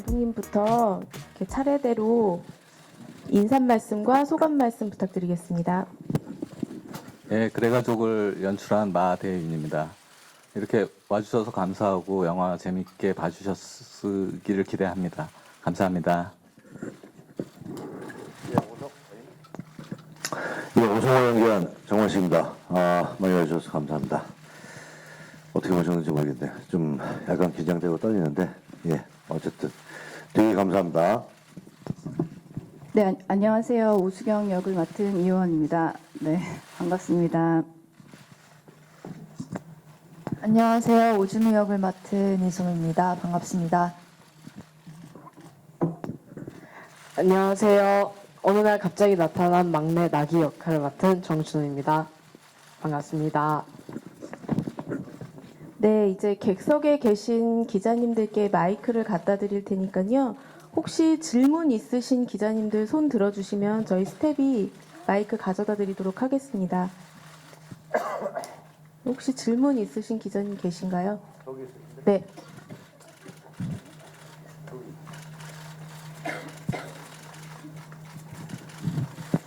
감독님부터 이렇게 차례대로 인사 말씀과 소감 말씀 부탁드리겠습니다. 예, 그래가족을 연출한 마대윤입니다. 이렇게 와주셔서 감사하고 영화 재밌게 봐주셨기를 기대합니다. 감사합니다. 예, 오성호 연기한 정원식입니다. 많이 와주셔서 감사합니다. 어떻게 보셨는지 모르겠네요. 좀 약간 긴장되고 떨리는데, 예, 어쨌든 되게 감사합니다. 네, 안녕하세요. 오수경 역을 맡은 이효원입니다. 네, 반갑습니다. 안녕하세요. 오준우 역을 맡은 이소미입니다. 반갑습니다. 안녕하세요. 어느 날 갑자기 나타난 막내 나기 역할을 맡은 정준우입니다. 반갑습니다. 네, 이제 객석에 계신 기자님들께 마이크를 갖다 드릴 테니까요. 혹시 질문 있으신 기자님들 손 들어주시면 저희 스텝이 마이크 가져다 드리도록 하겠습니다. 혹시 질문 있으신 기자님 계신가요? 네.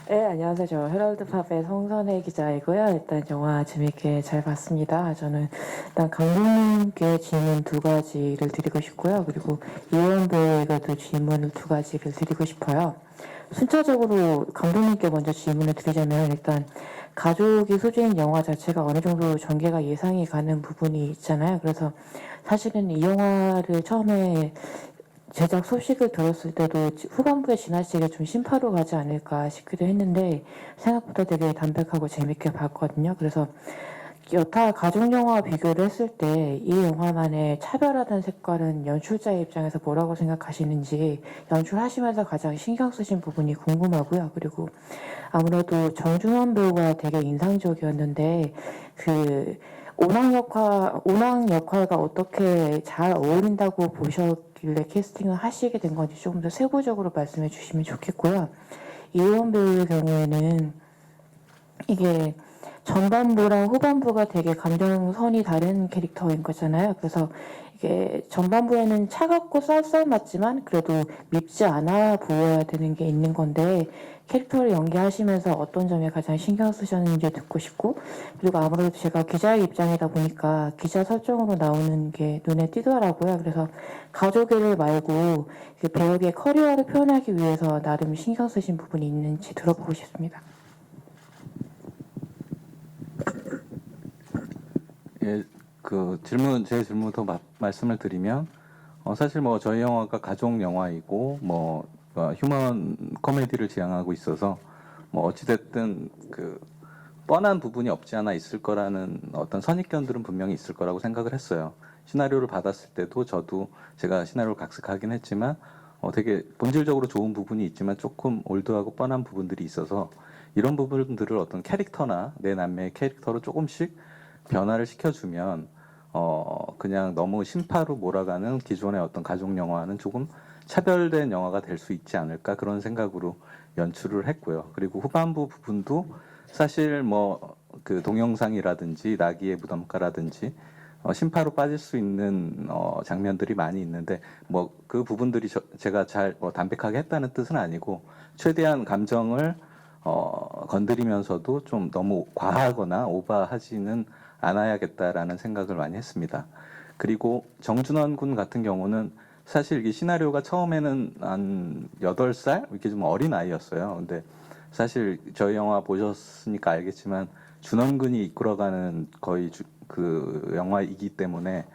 네, 안녕하세요. 저 헤럴드팝의 송선혜 기자이고요. 일단 영화 재밌게 잘 봤습니다. 저는 일단 감독님께 질문 두 가지를 드리고 싶고요. 그리고 이효원 배우에게도 질문을 두 가지를 드리고 싶어요. 순차적으로 감독님께 먼저 질문을 드리자면 일단 가족이 소재인 영화 자체가 어느 정도 전개가 예상이 가는 부분이 있잖아요. 그래서 사실은 이 영화를 처음에 제작 소식을 들었을 때도 후반부에 지나치게 좀 심파로 가지 않을까 싶기도 했는데 생각보다 되게 담백하고 재밌게 봤거든요. 그래서 여타 가족 영화와 비교를 했을 때 이 영화만의 차별화된 색깔은 연출자의 입장에서 뭐라고 생각하시는지 연출하시면서 가장 신경 쓰신 부분이 궁금하고요. 그리고 아무래도 정준원 배우가 되게 인상적이었는데 그 오낭 역할과 어떻게 잘 어울린다고 보셨길래 캐스팅을 하시게 된 건지 조금 더 세부적으로 말씀해 주시면 좋겠고요. 이효원 배우의 경우에는 이게 전반부랑 후반부가 되게 감정선이 다른 캐릭터인 거잖아요. 그래서 이게 전반부에는 차갑고 쌀쌀맞지만 그래도 밉지 않아 보여야 되는 게 있는 건데 캐릭터를 연기하시면서 어떤 점에 가장 신경 쓰셨는지 듣고 싶고, 그리고 아무래도 제가 기자의 입장이다 보니까 기자 설정으로 나오는 게 눈에 띄더라고요. 그래서 가족애를 말고 그 배우의 커리어를 표현하기 위해서 나름 신경 쓰신 부분이 있는지 들어보고 싶습니다. 예, 제 질문부터 말씀을 드리면, 사실 뭐 저희 영화가 가족 영화이고, 휴먼 코미디를 지향하고 있어서, 어찌됐든 뻔한 부분이 없지 않아 있을 거라는 어떤 선입견들은 분명히 있을 거라고 생각을 했어요. 시나리오를 받았을 때도 제가 시나리오를 각색하긴 했지만, 되게 본질적으로 좋은 부분이 있지만 조금 올드하고 뻔한 부분들이 있어서 이런 부분들을 어떤 캐릭터나 내 남매의 캐릭터로 조금씩 변화를 시켜주면 그냥 너무 심파로 몰아가는 기존의 어떤 가족 영화는 조금 차별된 영화가 될 수 있지 않을까 그런 생각으로 연출을 했고요. 그리고 후반부 부분도 사실 그 동영상이라든지 나기의 무덤가라든지 심파로 빠질 수 있는 장면들이 많이 있는데 그 부분들이 제가 잘 담백하게 했다는 뜻은 아니고 최대한 감정을 건드리면서도 좀 너무 과하거나 오버하지는 않아야겠다라는 생각을 많이 했습니다. 그리고 정준원 군 같은 경우는 사실 이 시나리오가 처음에는 한 8살? 이렇게 좀 어린 아이였어요. 근데 사실 저희 영화 보셨으니까 알겠지만 준원 군이 이끌어가는 거의 그 영화이기 때문에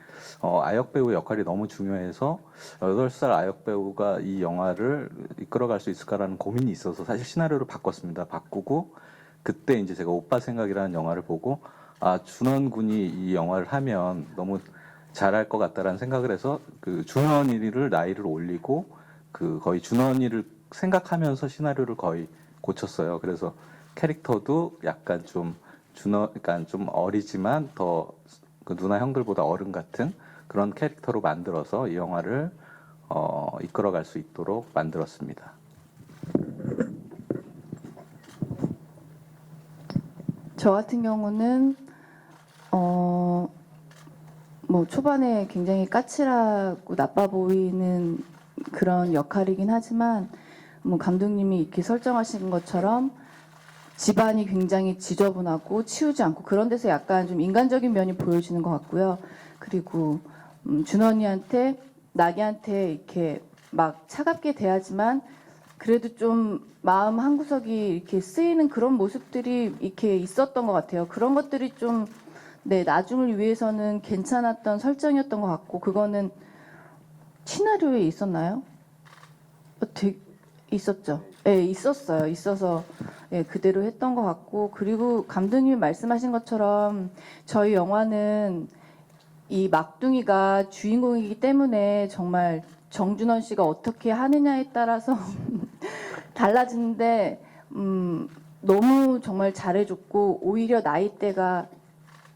아역 배우 역할이 너무 중요해서 8살 아역 배우가 이 영화를 이끌어갈 수 있을까라는 고민이 있어서 사실 시나리오를 바꿨습니다. 바꾸고 그때 이제 제가 오빠 생각이라는 영화를 보고 준원 군이 이 영화를 하면 너무 잘할 것 같다라는 생각을 해서 그 준원이를 나이를 올리고 거의 준원이를 생각하면서 시나리오를 거의 고쳤어요. 그래서 캐릭터도 약간 그러니까 좀 어리지만 더 그 누나 형들보다 어른 같은 그런 캐릭터로 만들어서 이 영화를 이끌어갈 수 있도록 만들었습니다. 저 같은 경우는 초반에 굉장히 까칠하고 나빠 보이는 그런 역할이긴 하지만 뭐 감독님이 이렇게 설정하신 것처럼 집안이 굉장히 지저분하고 치우지 않고 그런 데서 약간 좀 인간적인 면이 보여지는 것 같고요. 그리고 준원이한테 나기한테 이렇게 막 차갑게 대하지만 그래도 좀 마음 한구석이 이렇게 쓰이는 그런 모습들이 이렇게 있었던 것 같아요. 그런 것들이 좀 네, 나중을 위해서는 괜찮았던 설정이었던 것 같고 그거는 시나리오에 있었나요? 있었죠. 네, 있었어요. 있어서 예, 그대로 했던 것 같고 그리고 감독님이 말씀하신 것처럼 저희 영화는 이 막둥이가 주인공이기 때문에 정말 정준원 씨가 어떻게 하느냐에 따라서 달라지는데 너무 정말 잘해줬고 오히려 나이대가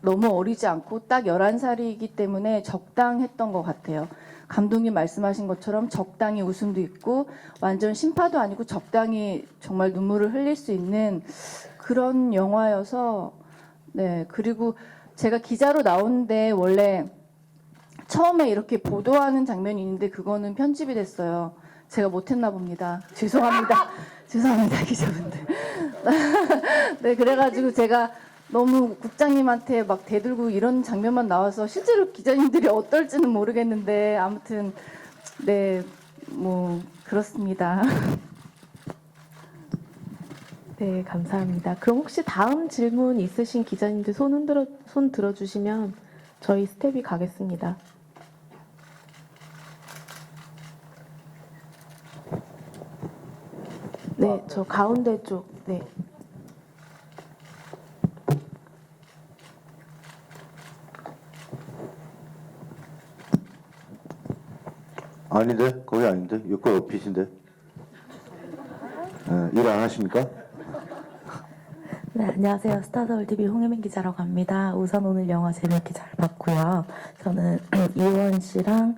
너무 어리지 않고 딱 11살이기 때문에 적당했던 것 같아요. 감독님 말씀하신 것처럼 적당히 웃음도 있고 완전 심파도 아니고 적당히 정말 눈물을 흘릴 수 있는 그런 영화여서 네 그리고 제가 기자로 나오는데 원래 처음에 이렇게 보도하는 장면이 있는데 그거는 편집이 됐어요. 제가 못했나 봅니다. 죄송합니다. 죄송합니다 기자분들. 네 그래가지고 제가 너무 국장님한테 막 대들고 이런 장면만 나와서 실제로 기자님들이 어떨지는 모르겠는데 아무튼 네 뭐 그렇습니다. 네, 감사합니다. 그럼 혹시 다음 질문 있으신 기자님들 손 들어주시면 저희 스텝이 가겠습니다. 네, 저 가운데 쪽. 네. 아닌데? 거기 아닌데? 여기 옆이신데? 일 안 하십니까? 네, 안녕하세요. 스타서울TV 홍혜민 기자라고 합니다. 우선 오늘 영화 재밌게 잘 봤고요. 저는 이원 씨랑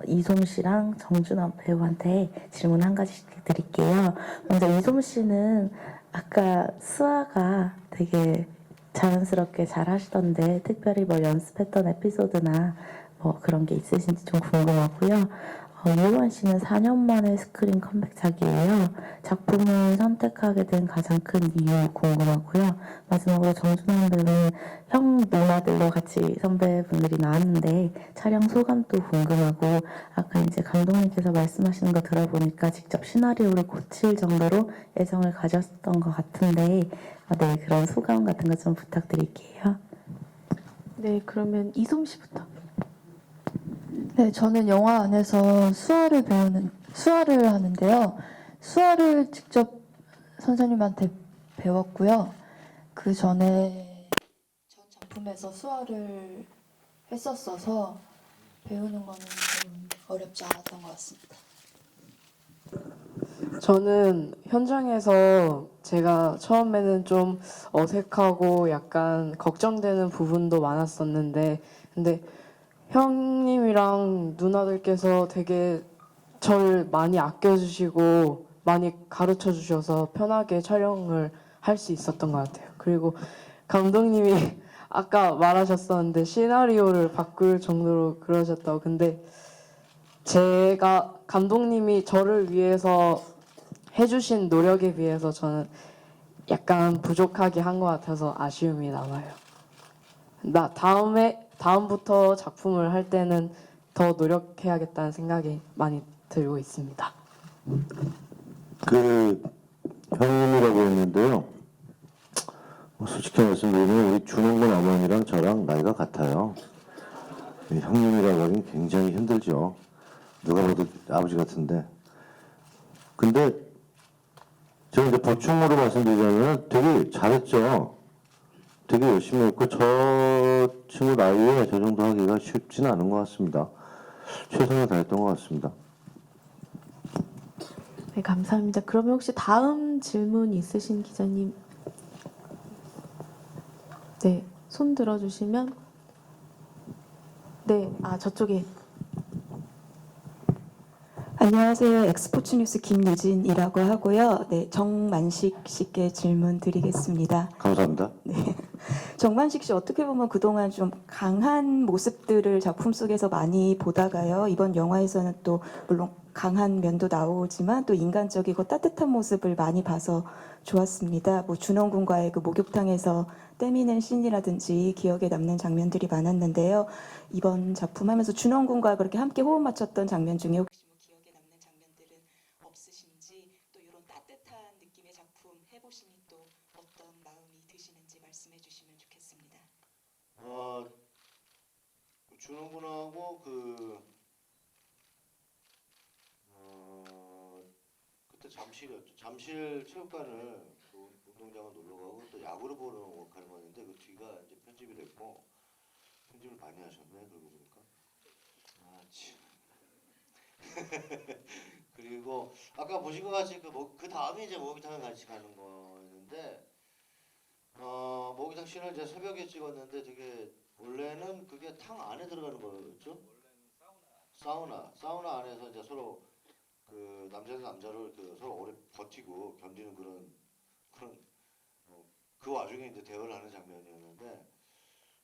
이솜 씨랑 정준원 배우한테 질문 한 가지씩 드릴게요. 먼저 이솜 씨는 아까 수아가 되게 자연스럽게 잘 하시던데 특별히 뭐 연습했던 에피소드나 뭐 그런 게 있으신지 좀 궁금하고요. 이원 씨는 4년 만에 스크린 컴백작이에요. 작품을 선택하게 된 가장 큰 이유 궁금하고요. 마지막으로 정준원 배우는 형 누나들로 같이 선배분들이 나왔는데 촬영 소감도 궁금하고 아까 이제 감독님께서 말씀하시는 거 들어보니까 직접 시나리오를 고칠 정도로 애정을 가졌던 것 같은데 네 그런 소감 같은 거 좀 부탁드릴게요. 네, 그러면 이솜 씨부터. 네, 저는 영화 안에서 수아를 하는데요. 수아를 직접 선생님한테 배웠고요. 그 전에 전 작품에서 수아를 했었어서 배우는 거는 좀 어렵지 않았던 것 같습니다. 저는 현장에서 제가 처음에는 좀 어색하고 약간 걱정되는 부분도 많았었는데 근데 형님이랑 누나들께서 되게 저를 많이 아껴주시고 많이 가르쳐 주셔서 편하게 촬영을 할 수 있었던 것 같아요. 그리고 감독님이 아까 말하셨었는데 시나리오를 바꿀 정도로 그러셨다고. 근데 제가 감독님이 저를 위해서 해주신 노력에 비해서 저는 약간 부족하게 한 것 같아서 아쉬움이 남아요. 다음부터 작품을 할 때는 더 노력해야겠다는 생각이 많이 들고 있습니다. 그 형님이라고 했는데요. 솔직히 말씀드리면 우리 준홍군 어머니랑 저랑 나이가 같아요. 형님이라고 하긴 굉장히 힘들죠. 누가 봐도 아버지 같은데. 근데 제가 이제 보충으로 말씀드리자면 되게 잘했죠. 되게 열심히 했고 저 친구 나이에 저 정도 하기가 쉽지는 않은 것 같습니다. 최선을 다했던 것 같습니다. 네, 감사합니다. 그러면 혹시 다음 질문 있으신 기자님? 네, 손 들어주시면 네, 저쪽에. 안녕하세요. 엑스포츠 뉴스 김유진이라고 하고요. 네, 정만식 씨께 질문 드리겠습니다. 감사합니다. 네. 정만식 씨 어떻게 보면 그동안 좀 강한 모습들을 작품 속에서 많이 보다가요. 이번 영화에서는 또 물론 강한 면도 나오지만 또 인간적이고 따뜻한 모습을 많이 봐서 좋았습니다. 뭐 준원군과의 그 목욕탕에서 떼미는 씬이라든지 기억에 남는 장면들이 많았는데요. 이번 작품 하면서 준원군과 그렇게 함께 호흡 맞췄던 장면 중에 혹시 뭐 기억에 남는 장면들은 없으신지, 또 이런 따뜻한 느낌의 작품 해보시니 또 어떤 마음이 드시는지 말씀해 주시면 좋겠습니다. 준호군하고 그때 잠실이었죠. 잠실 체육관을 운동장을 놀러 가고 또 야구를 보러 가는 거였는데 그 뒤가 이제 편집이 됐고 편집을 많이 하셨네 그러고 보니까. 아 참. 그리고 아까 보신 것 같이 그 다음에 이제 목욕탕을 같이 가는 거였는데 목욕탕 씬을 이제 새벽에 찍었는데 되게 원래는 그게 탕 안에 들어가는 거였죠? 사우나 안에서 이제 서로 그 남자는 남자를 서로 오래 버티고 견디는 그런 그 와중에 이제 대화를 하는 장면이었는데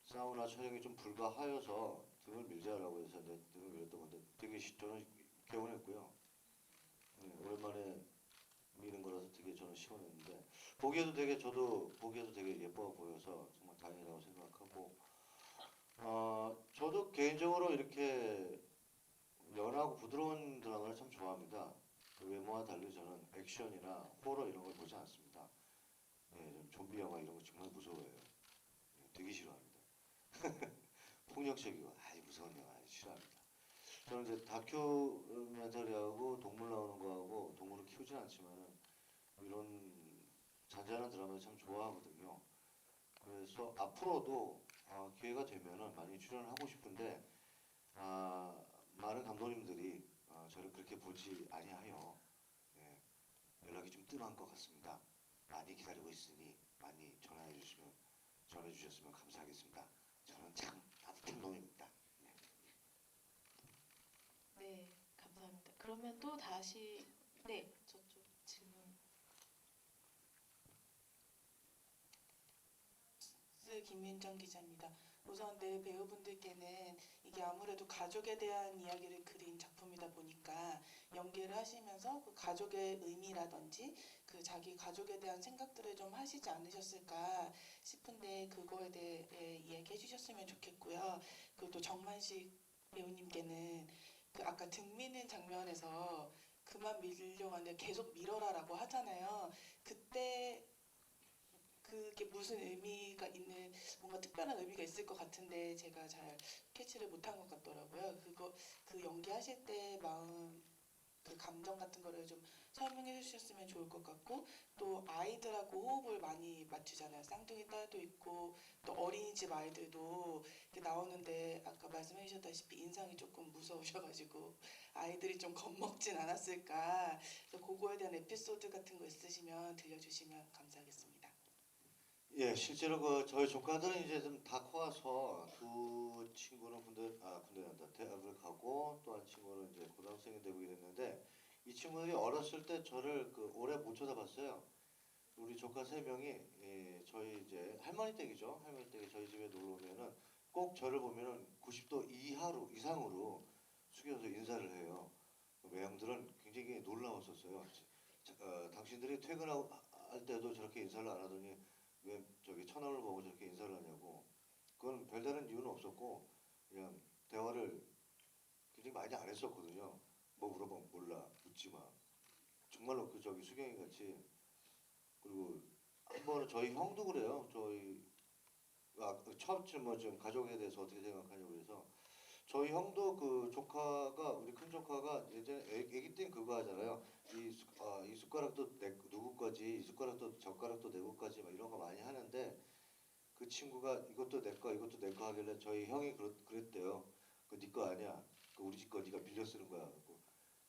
사우나 촬영이 좀 불가하여서 등을 밀자라고 해서 이제 등을 밀었던 건데 되게 저는 개운했고요. 오랜만에 미는 거라서 되게 저는 시원했는데 저도 보기에도 되게 예뻐 보여서 정말 다행이라고 생각하고 저도 개인적으로 이렇게 연하고 부드러운 드라마를 참 좋아합니다. 외모와 달리 저는 액션이나 호러 이런 걸 보지 않습니다. 좀 좀비 영화 이런 거 정말 무서워해요. 되게 싫어합니다. 폭력적이고 아주 무서운 영화 싫어합니다. 저는 이제 다큐멘터리하고 동물 나오는 거하고 동물을 키우진 않지만은 이런 잔잔한 드라마를 참 좋아하거든요. 그래서 앞으로도 기회가 되면은 많이 출연을 하고 싶은데 많은 감독님들이 저를 그렇게 보지 아니하여 연락이 좀 뜸한 것 같습니다. 많이 기다리고 있으니 많이 전해 주셨으면 감사하겠습니다. 저는 참 따뜻한 놈입니다. 네, 감사합니다. 그러면 또 다시 네, 저쪽 질문. 김윤정 기자입니다. 우선 네 배우분들께는 이게 아무래도 가족에 대한 이야기를 그린 작품이다 보니까 연기를 하시면서 그 가족의 의미라든지 그 자기 가족에 대한 생각들을 좀 하시지 않으셨을까 싶은데 그거에 대해 이야기해 주셨으면 좋겠고요. 그리고 또 정만식 배우님께는 그 아까 등 미는 장면에서 그만 밀려고 하는데 계속 밀어라라고 하잖아요. 그때 그게 무슨 의미가 있는 뭔가 특별한 의미가 있을 것 같은데 제가 잘 캐치를 못한 것 같더라고요. 그 연기하실 때 마음 그 감정 같은 거를 좀 설명해 주셨으면 좋을 것 같고 또 아이들하고 호흡을 많이 맞추잖아요. 쌍둥이 딸도 있고 또 어린이집 아이들도 이렇게 나오는데 아까 말씀해 주셨다시피 인상이 조금 무서우셔가지고 아이들이 좀 겁먹진 않았을까. 그래서 그거에 대한 에피소드 같은 거 있으시면 들려주시면 감사하겠습니다. 예, 실제로 저희 조카들은 이제 좀 다 커서 두 친구는 군대 난다 대학을 가고 또 한 친구는 이제 고등학생이 되고 이랬는데 이 친구들이 어렸을 때 저를 오래 못 쳐다봤어요. 우리 조카 세 명이 저희 이제 할머니 댁이죠. 할머니 댁에 저희 집에 놀러 오면은 꼭 저를 보면은 90도 이상으로 숙여서 인사를 해요. 외형들은 굉장히 놀라웠었어요. 당신들이 퇴근하고 할 때도 저렇게 인사를 안 하더니 왜 저기 천안을 보고 저렇게 인사를 하냐고. 그건 별다른 이유는 없었고 그냥 대화를 굉장히 많이 안 했었거든요. 뭐 물어보면 몰라, 묻지 마. 정말로 저기 수경이 같이. 그리고 한 번은 저희 형도 그래요. 저희 처음 좀 가족에 대해서 어떻게 생각하냐고 그래서 저희 형도 조카가 우리 큰 조카가 예전에 애기 때 그거 하잖아요. 이 숟가락도 누구 거지, 이 숟가락도 젓가락도 내 거까지 막 이런 거 많이 하는데 그 친구가 이것도 내 거, 이것도 내 거 하길래 저희 형이 그랬대요. 그거 네 거 아니야. 그 우리 집 거 네가 빌려 쓰는 거야.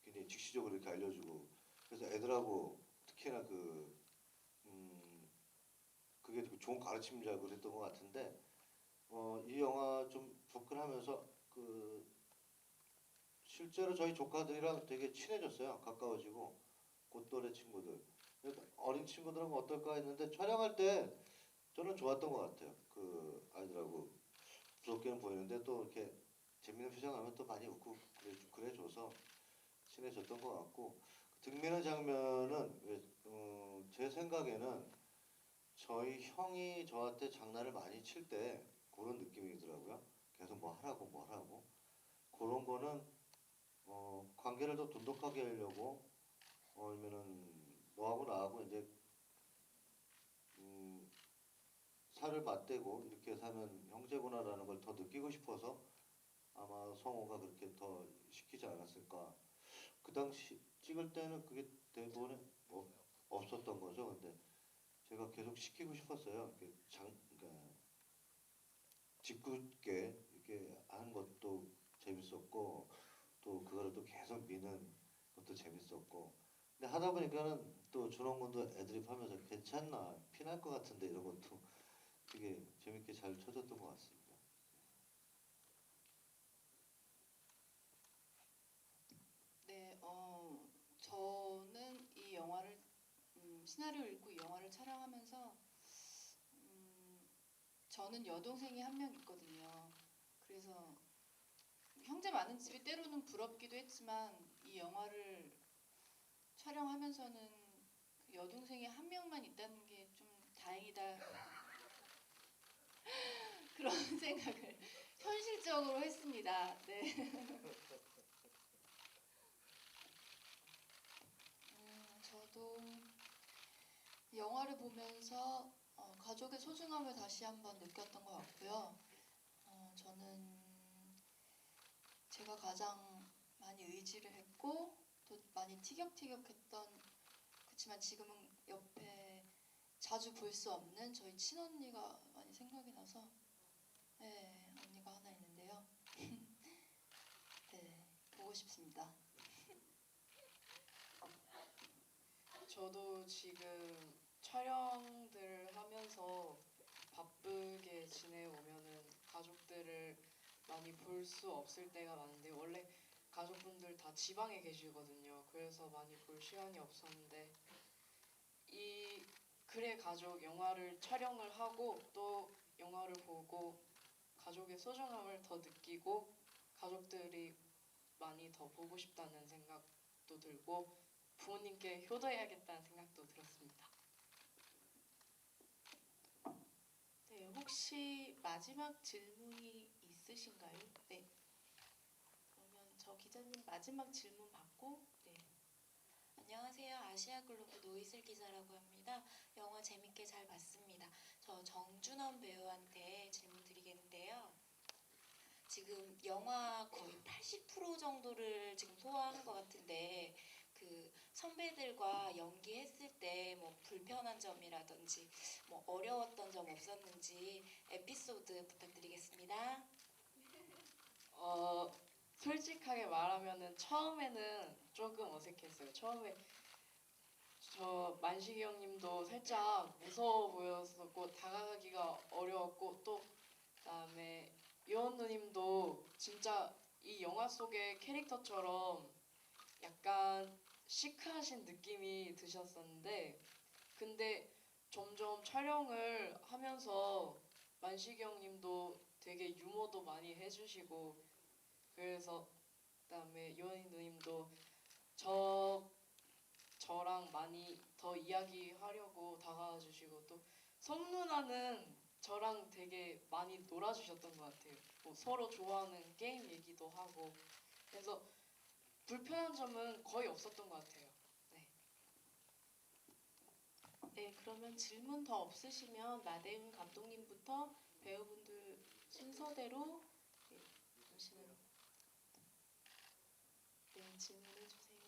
굉장히 직시적으로 이렇게 알려주고 그래서 애들하고 특히나 그게 좋은 가르침자고 그랬던 것 같은데 이 영화 좀 접근하면서 실제로 저희 조카들이랑 되게 친해졌어요. 가까워지고 곧또래 친구들. 어린 친구들은 어떨까 했는데 촬영할 때 저는 좋았던 것 같아요. 그 아이들하고 무섭게는 보이는데 또 이렇게 재밌는 표정하면 또 많이 웃고 그래줘서 친해졌던 것 같고 등미는 장면은 제 생각에는 저희 형이 저한테 장난을 많이 칠 때 그런 느낌이더라고요. 계속 뭐 하라고 그런 거는 관계를 더 돈독하게 하려고 아니면은 너하고 나하고 이제 살을 맞대고 이렇게 사는 형제구나라는 걸 더 느끼고 싶어서 아마 성호가 그렇게 더 시키지 않았을까. 그 당시 찍을 때는 그게 대본에 없었던 거죠. 근데 제가 계속 시키고 싶었어요. 이렇게 그러니까 짓궂게 이렇게 하는 것도 재밌었고 또 그거를 또 계속 미는 것도 재밌었고. 근데 하다 보니까는 또 준원군도 애드립하면서 괜찮나 피날 것 같은데 이런 것도 되게 재밌게 잘 쳐줬던 것 같습니다. 네, 저는 이 영화를 시나리오를 읽고 이 영화를 촬영하면서 저는 여동생이 한 명 있거든요. 그래서 형제 많은 집이 때로는 부럽기도 했지만 이 영화를 촬영하면서는 그 여동생이 한 명만 있다는 게 좀 다행이다 그런 생각을 현실적으로 했습니다. 네. 저도 영화를 보면서 가족의 소중함을 다시 한번 느꼈던 것 같고요. 저는 제가 가장 많이 의지를 했고 또 많이 티격태격했던 그렇지만 지금은 옆에 자주 볼 수 없는 저희 친언니가 많이 생각이 나서 네, 언니가 하나 있는데요. 네, 보고 싶습니다. 저도 지금 촬영들을 하면서 바쁘게 지내오면은 가족들을 많이 볼 수 없을 때가 많은데 원래 가족분들 다 지방에 계시거든요. 그래서 많이 볼 시간이 없었는데 이 그래 가족 영화를 촬영을 하고 또 영화를 보고 가족의 소중함을 더 느끼고 가족들이 많이 더 보고 싶다는 생각도 들고 부모님께 효도해야겠다는 생각도 들었습니다. 네, 혹시 마지막 질문이 있으신가요? 네. 그러면 저 기자님 마지막 질문 받고 네. 안녕하세요. 아시아글로브 노이슬 기자라고 합니다. 영화 재밌게 잘 봤습니다. 저 정준원 배우한테 질문 드리겠는데요. 지금 영화 거의 80% 정도를 지금 소화한 것 같은데 그 선배들과 연기했을 때 뭐 불편한 점이라든지 뭐 어려웠던 점 없었는지 에피소드 부탁드리겠습니다. 솔직하게 말하면은 처음에는 조금 어색했어요. 처음에 저 만식이 형님도 살짝 무서워 보였었고 다가가기가 어려웠고 또 그다음에 요원 누님도 진짜 이 영화 속의 캐릭터처럼 약간 시크하신 느낌이 드셨었는데 근데 점점 촬영을 하면서 만식이 형님도 되게 유머도 많이 해주시고 그래서 그다음에 요원 누님도 저랑 많이 더 이야기하려고 다가와 주시고 또 성 누나는 저랑 되게 많이 놀아주셨던 것 같아요. 뭐 서로 좋아하는 게임 얘기도 하고 그래서 불편한 점은 거의 없었던 것 같아요. 네. 네, 그러면 질문 더 없으시면 나대훈 감독님부터 배우분들 순서대로 네, 잠시만요. 네, 질문해 주세요.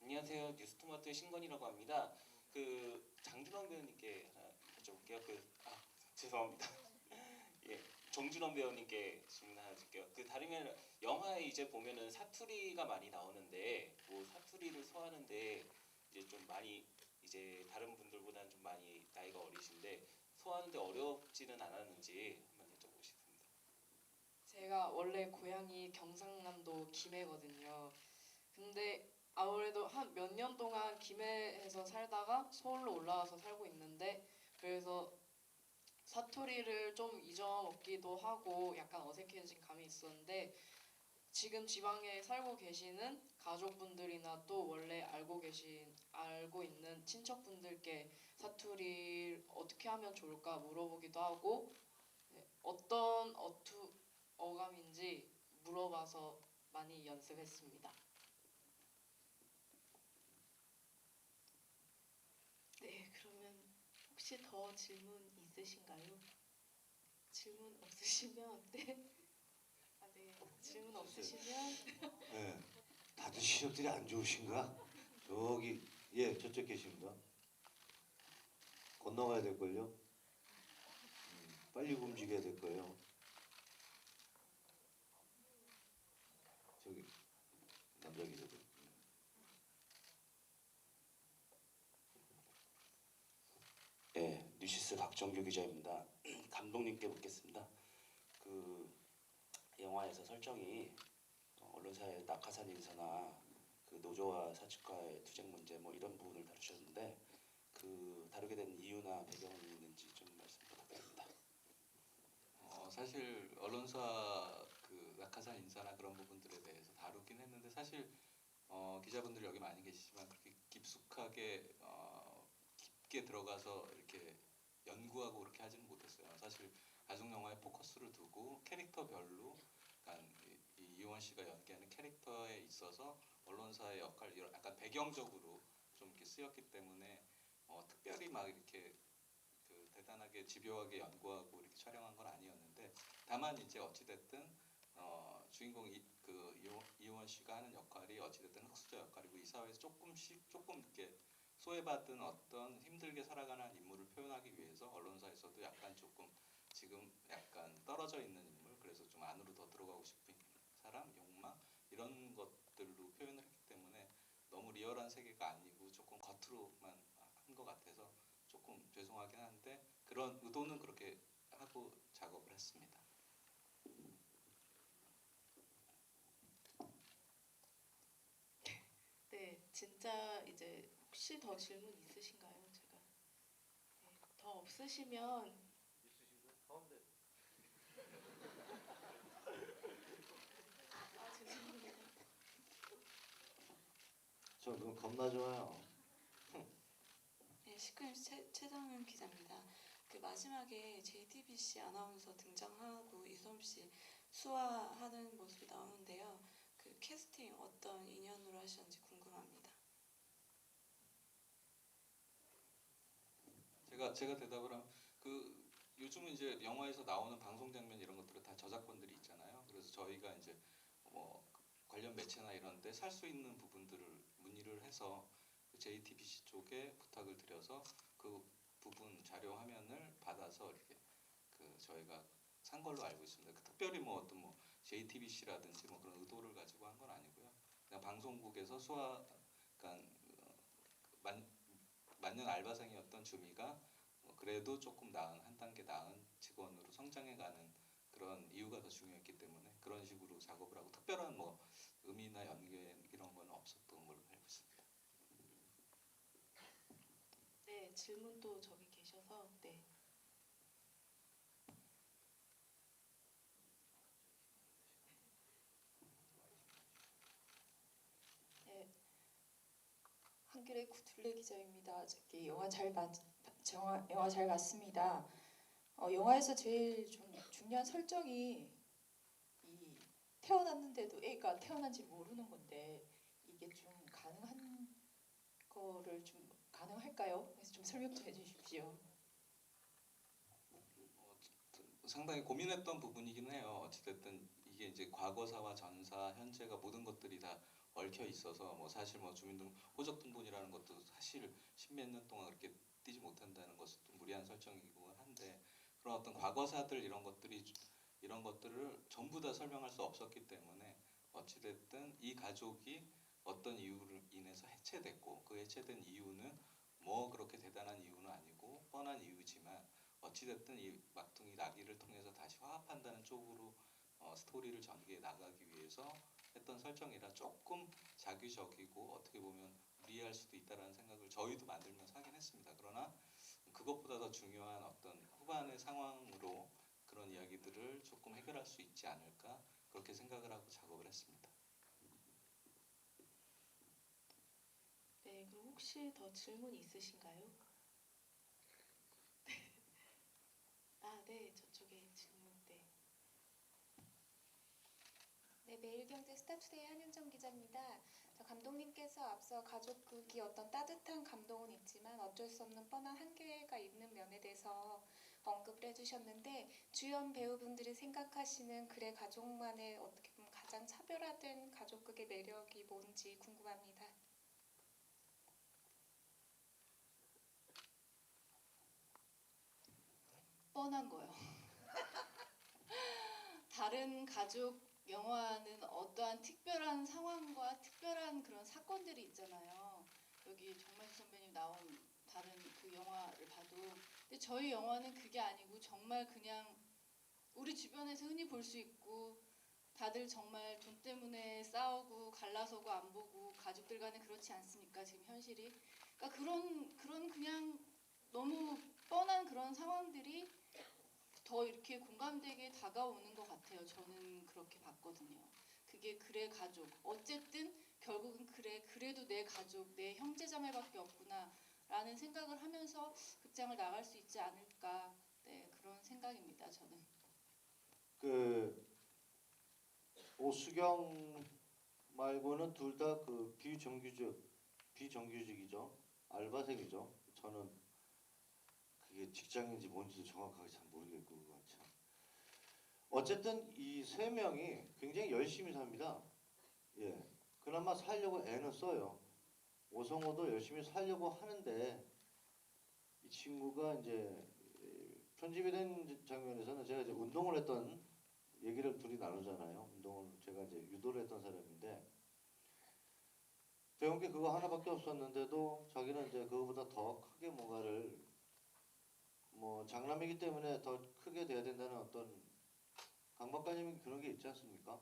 안녕하세요. 뉴스토마토의 신건이라고 합니다. 그 장준원 배우님께 하나 여쭤볼게요. 죄송합니다. 예, 정준원 배우님께 질문 하나 드릴게요. 그 다르면 영화에 이제 보면은 사투리가 많이 나오는데 뭐 사투리를 소화하는데 이제 좀 많이 이제 다른 분들보다는 좀 많이 나이가 어리신데 소화하는데 어렵지는 않았는지 한번 여쭤보고 싶습니다. 제가 원래 고향이 경상남도 김해거든요. 근데 아무래도 한 몇 년 동안 김해에서 살다가 서울로 올라와서 살고 있는데 그래서 사투리를 좀 잊어먹기도 하고 약간 어색해진 감이 있었는데 지금 지방에 살고 계시는 가족분들이나 또 원래 알고 있는 친척분들께 사투리를 어떻게 하면 좋을까 물어보기도 하고 네, 어떤 어감인지 물어봐서 많이 연습했습니다. 네, 그러면 혹시 더 질문 있으신가요? 질문 없으시면 네. 아, 네. 질문 없으시면 네. 다들 시력들이 안 좋으신가? 저기 예 저쪽 계십니다. 건너가야 될 걸요. 빨리 움직여야 될 거예요. 저기 남자 기자들. 네, 뉴시스 박정규 기자입니다. 감독님께 묻겠습니다. 그 영화에서 설정이 언론사의 낙하산 인사나 그 노조와 사측과의 투쟁 문제 뭐 이런 부분을 다루셨는데 그 다루게 된 이유나 배경이 있는지 좀 말씀 부탁드립니다. 사실 언론사 그 낙하산 인사나 그런 부분들에 대해서 다루긴 했는데 사실 기자분들 여기 많이 계시지만 그렇게 깊숙하게 깊게 들어가서 이렇게 연구하고 그렇게 하지는 못했어요. 사실 가족 영화에 포커스를 두고 캐릭터별로, 그러니까 이원 씨가 연기하는 캐릭터에 있어서 언론사의 역할, 약간 배경적으로 좀 이렇게 쓰였기 때문에 특별히 막 이렇게 그 대단하게 집요하게 연구하고 이렇게 촬영한 건 아니었는데, 다만 이제 어찌됐든 주인공 이원 씨가 하는 역할이 어찌됐든 흑수저 역할이고 이 사회에서 조금 이렇게 소외받은 어떤 힘들게 살아가는 인물을 표현하기 위해서 언론사에서도 약간 조금 지금 약간 떨어져 있는 인물, 그래서 좀 안으로 더 들어가고 싶은 사람, 욕망 이런 것들로 표현을 했기 때문에 너무 리얼한 세계가 아니고 조금 겉으로만 한 것 같아서 조금 죄송하긴 한데 그런 의도는 그렇게 하고 작업을 했습니다. 네, 진짜 이제 혹시 더 질문 있으신가요? 제가 네, 더 없으시면 아, 죄송합니다. 저 그거 겁나 좋아요. 네, 시크릿 최상은 기자입니다. 그 마지막에 JTBC 아나운서 등장하고 이솜 씨 수화하는 모습이 나오는데요. 그 캐스팅 어떤 인연으로 하셨는지 궁금합니다. 제가 대답을 하면 요즘은 이제 영화에서 나오는 방송 장면 이런 것들은 다 저작권들이 있잖아요. 그래서 저희가 이제 뭐 관련 매체나 이런데 살 수 있는 부분들을 문의를 해서 JTBC 쪽에 부탁을 드려서 그 부분 자료 화면을 받아서 이렇게 저희가 산 걸로 알고 있습니다. 특별히 뭐 어떤 뭐 JTBC라든지 뭐 그런 의도를 가지고 한 건 아니고요. 그냥 방송국에서 그러니까 맞는 알바생이었던 주미가 그래도 조금 한 단계 나은 직원으로 성장해가는 그런 이유가 더 중요했기 때문에 그런 식으로 작업을 하고 특별한 뭐 의미나 연계 이런 건 없었던 걸로 알고 있습니다. 네, 질문도 저기 계셔서 네. 네, 한겨레 구둘레 기자입니다. 저기 영화 잘 봤습니다. 영화에서 제일 좀 중요한 설정이 이 태어났는데도 애가 태어난지 모르는 건데 이게 좀 가능한 거를 좀 가능할까요? 그래서 좀 설명 좀 해주십시오. 상당히 고민했던 부분이긴 해요. 어찌됐든 이게 이제 과거사와 전사, 현재가 모든 것들이 다 얽혀 있어서 뭐 사실 뭐 주민등 호적 등본이라는 것도 사실 십몇 년 동안 그렇게 띄지 못한다는 것은 좀 무리한 설정이고 한데 그런 어떤 과거사들 이런 것들을 전부 다 설명할 수 없었기 때문에 어찌됐든 이 가족이 어떤 이유로 인해서 해체됐고 그 해체된 이유는 뭐 그렇게 대단한 이유는 아니고 뻔한 이유지만 어찌됐든 이 막둥이 나기를 통해서 다시 화합한다는 쪽으로 스토리를 전개해 나가기 위해서 했던 설정이라 조금 자기적이고 어떻게 보면 무리할 수도 있다라는 생각을 저희도 만들면서 하긴 했습니다. 그러나 그 그것보다 더 중요한 어떤 후반의 상황으로 그런 이야기들을 조금 해결할 수 있지 않을까 그렇게 생각을 하고 작업을 했습니다. 네, 그럼 혹시 더 질문 있으신가요? 아, 네, 저쪽에 질문. 네. 네, 매일경제 스타투데이 한윤정 기자입니다. 저 감독님께서 앞서 가족극이 어떤 따뜻한 감동은 있지만 어쩔 수 없는 뻔한 한계가 있는 면에 대해서 언급을 해주셨는데 주연 배우분들이 생각하시는 그래 가족만의 어떻게 보면 가장 차별화된 가족극의 매력이 뭔지 궁금합니다. 뻔한 거요. 다른 가족 영화는 어떠한 특별한 상황과 특별한 그런 사건들이 있잖아요. 여기 정만식 선배님 나온 다른 그 영화를 봐도 근데 저희 영화는 그게 아니고 정말 그냥 우리 주변에서 흔히 볼 수 있고 다들 정말 돈 때문에 싸우고 갈라서고 안 보고 가족들 간에 그렇지 않습니까? 지금 현실이. 그러니까 그런 그냥 너무 뻔한 그런 상황들이 더 이렇게 공감되게 다가오는 것 같아요. 저는 그렇게 봤거든요. 그게 그래 가족. 어쨌든 결국은 그래 그래도 내 가족, 내 형제자매밖에 없구나 라는 생각을 하면서 극장을 나갈 수 있지 않을까. 네, 그런 생각입니다. 저는. 그 오수경 말고는 둘 다 그 비정규직이죠. 알바생이죠. 저는 그게 직장인지 뭔지도 정확하게 잘 모르겠고 그거 참. 어쨌든 이 세 명이 굉장히 열심히 삽니다. 예, 그나마 살려고 애는 써요. 오성호도 열심히 살려고 하는데 이 친구가 이제 편집이 된 장면에서는 제가 이제 운동을 했던 얘기를 둘이 나누잖아요. 운동을 제가 이제 유도를 했던 사람인데 배운 게 그거 하나밖에 없었는데도 자기는 이제 그거보다 더 크게 뭔가를 뭐 장남이기 때문에 더 크게 돼야 된다는 어떤 강박관념이 그런 게 있지 않습니까?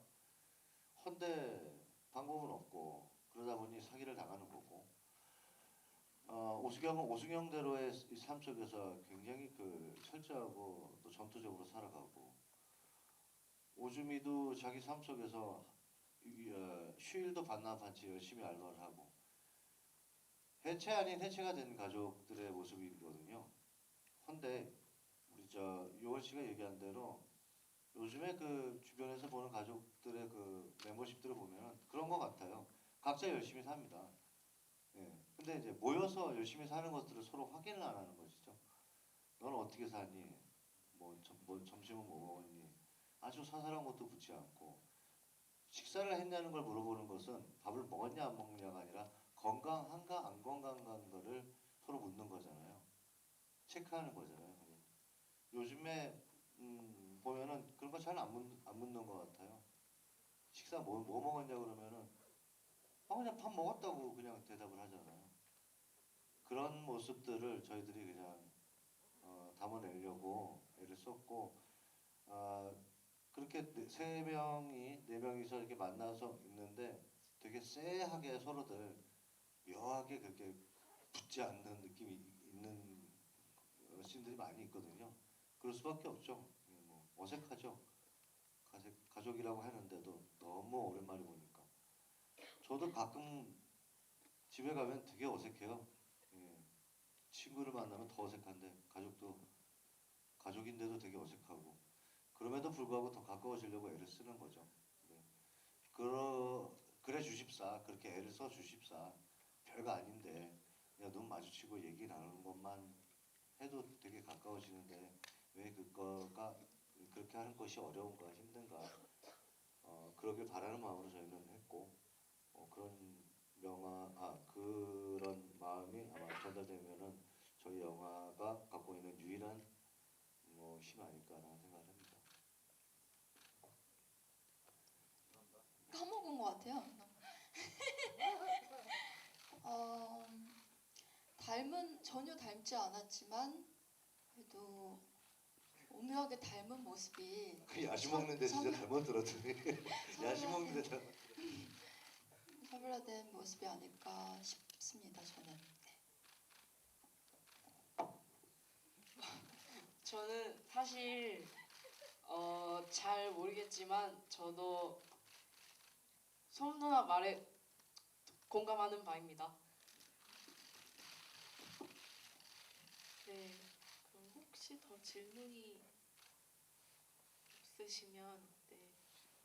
헌데 방법은 없고 그러다 보니 사기를 당하는 거고 오수경은 오수경대로의 삶 속에서 굉장히 그 철저하고 또 전투적으로 살아가고 오주미도 자기 삶 속에서 휴일도 반납한지 열심히 알바를 하고 해체 아닌 해체가 된 가족들의 모습이거든요. 헌데 우리 요원 씨가 얘기한 대로 요즘에 그 주변에서 보는 가족들의 그 멤버십들을 보면 그런 것 같아요. 각자 열심히 삽니다. 예. 근데 이제 모여서 열심히 사는 것들을 서로 확인을 안 하는 것이죠. 너는 어떻게 사니? 뭐 점심은 뭐 먹었니? 아주 사소한 것도 묻지 않고 식사를 했냐는 걸 물어보는 것은 밥을 먹었냐 안 먹느냐가 아니라 건강한가 안 건강한가를 서로 묻는 거잖아요. 체크하는 거잖아요. 요즘에 보면은 그런 거 잘 안 묻는 것 같아요. 식사 뭐 먹었냐 그러면은 그냥 밥 먹었다고 그냥 대답을 하잖아요. 그런 모습들을 저희들이 그냥 담아내려고 애를 썼고 그렇게 네 명이서 이렇게 만나서 있는데 되게 쎄하게 서로들 묘하게 그렇게 붙지 않는 느낌이 있는 씬들이 많이 있거든요. 그럴 수밖에 없죠. 뭐 어색하죠. 가족이라고 하는데도 너무 오랜만에 보니까. 저도 가끔 집에 가면 되게 어색해요. 예. 친구를 만나면 더 어색한데 가족인데도 되게 어색하고 그럼에도 불구하고 더 가까워지려고 애를 쓰는 거죠. 네. 그래 주십사 그렇게 애를 써 주십사 별거 아닌데 그냥 눈 마주치고 얘기 나누는 것만 해도 되게 가까워지는데 왜 그거가 그렇게 하는 것이 어려운가 힘든가 그러길 바라는 마음으로 저희는 했고 그런 그런 마음이 아마 전달되면은 저희 영화가 갖고 있는 유일한 힘 아닐까라는 생각을 합니다. 까먹은 것 같아요. 전혀 닮지 않았지만 그래도 오묘하게 닮은 모습이 그 야식 먹는데 진짜 잘못 들었더니 야식 먹는데 잘못 차별화된 모습이 아닐까 싶습니다. 저는. 저는 사실 잘 모르겠지만 저도 소음 누나 말에 공감하는 바입니다. 네, 그럼 혹시 더 질문이 없으시면 네,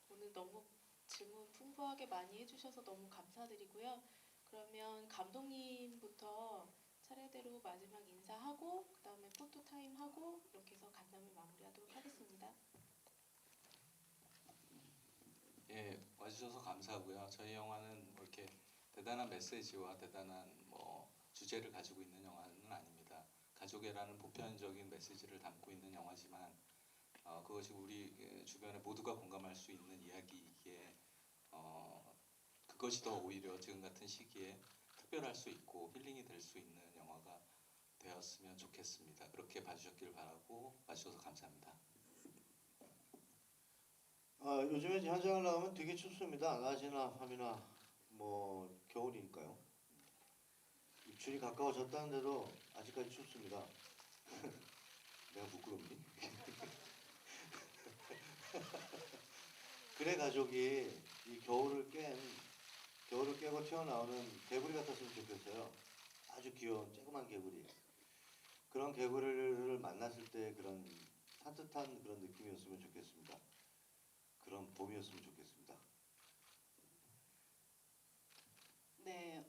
오늘 너무 질문 풍부하게 많이 해주셔서 너무 감사드리고요. 그러면 감독님부터 차례대로 마지막 인사하고 그 다음에 포토타임 하고 이렇게 해서 간담회 마무리하도록 하겠습니다. 예, 와주셔서 감사하고요. 저희 영화는 뭐 이렇게 대단한 메시지와 대단한 뭐 주제를 가지고 있는 영화는 아닙니다. 가족애라는 보편적인 메시지를 담고 있는 영화지만 그것이 우리 주변에 모두가 공감할 수 있는 이야기이기에 그것이 더 오히려 지금 같은 시기에 특별할 수 있고 힐링이 될 수 있는 영화가 되었으면 좋겠습니다. 그렇게 봐주셨길 바라고 봐주셔서 감사합니다. 요즘에 현장을 나오면 되게 춥습니다. 낮이나 밤이나 뭐 겨울이니까요. 입춘이 가까워졌다는데도 아직까지 춥습니다. 내가 부끄럽니? 그래 가족이 이 겨울을 깨고 튀어나오는 개구리 같았으면 좋겠어요. 아주 귀여운 조그만 개구리. 그런 개구리를 만났을 때 그런 산뜻한 그런 느낌이었으면 좋겠습니다. 그런 봄이었으면 좋겠습니다. 네,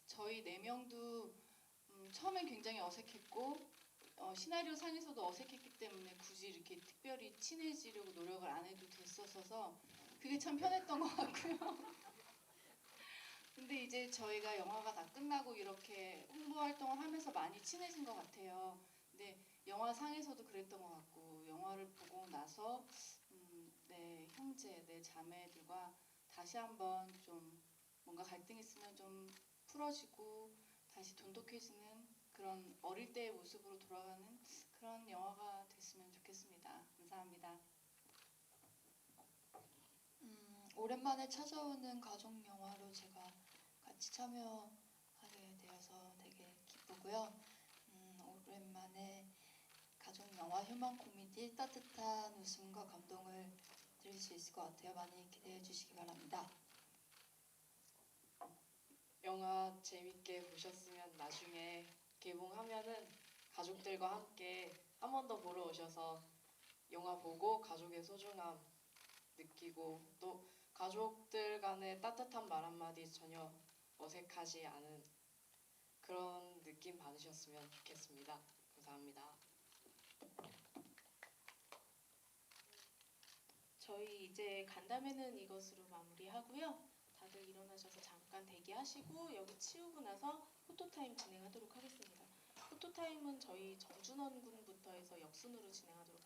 저희 4명도 처음엔 굉장히 어색했고 시나리오 상에서도 어색했기 때문에 굳이 이렇게 특별히 친해지려고 노력을 안 해도 됐었어서 그게 참 편했던 것 같고요. 근데 이제 저희가 영화가 다 끝나고 이렇게 홍보 활동을 하면서 많이 친해진 것 같아요. 근데 영화상에서도 그랬던 것 같고 영화를 보고 나서 내 형제, 내 자매들과 다시 한번 좀 뭔가 갈등 있으면 좀 풀어지고 다시 돈독해지는 그런 어릴 때의 모습으로 돌아가는 그런 영화가 됐으면 좋겠습니다. 감사합니다. 오랜만에 찾아오는 가족 영화로 제가 같이 참여하게 되어서 되게 기쁘고요. 오랜만에 가족 영화 휴먼 코미디 따뜻한 웃음과 감동을 드릴 수 있을 것 같아요. 많이 기대해 주시기 바랍니다. 영화 재밌게 보셨으면 나중에 개봉하면은 가족들과 함께 한 번 더 보러 오셔서 영화 보고 가족의 소중함 느끼고 또 가족들 간의 따뜻한 말 한마디 전혀 어색하지 않은 그런 느낌 받으셨으면 좋겠습니다. 감사합니다. 저희 이제 간담회는 이것으로 마무리하고요. 다들 일어나셔서 잠깐 대기하시고 여기 치우고 나서 포토타임 진행하도록 하겠습니다. 포토타임은 저희 정준원 군부터 해서 역순으로 진행하도록 하겠습니다.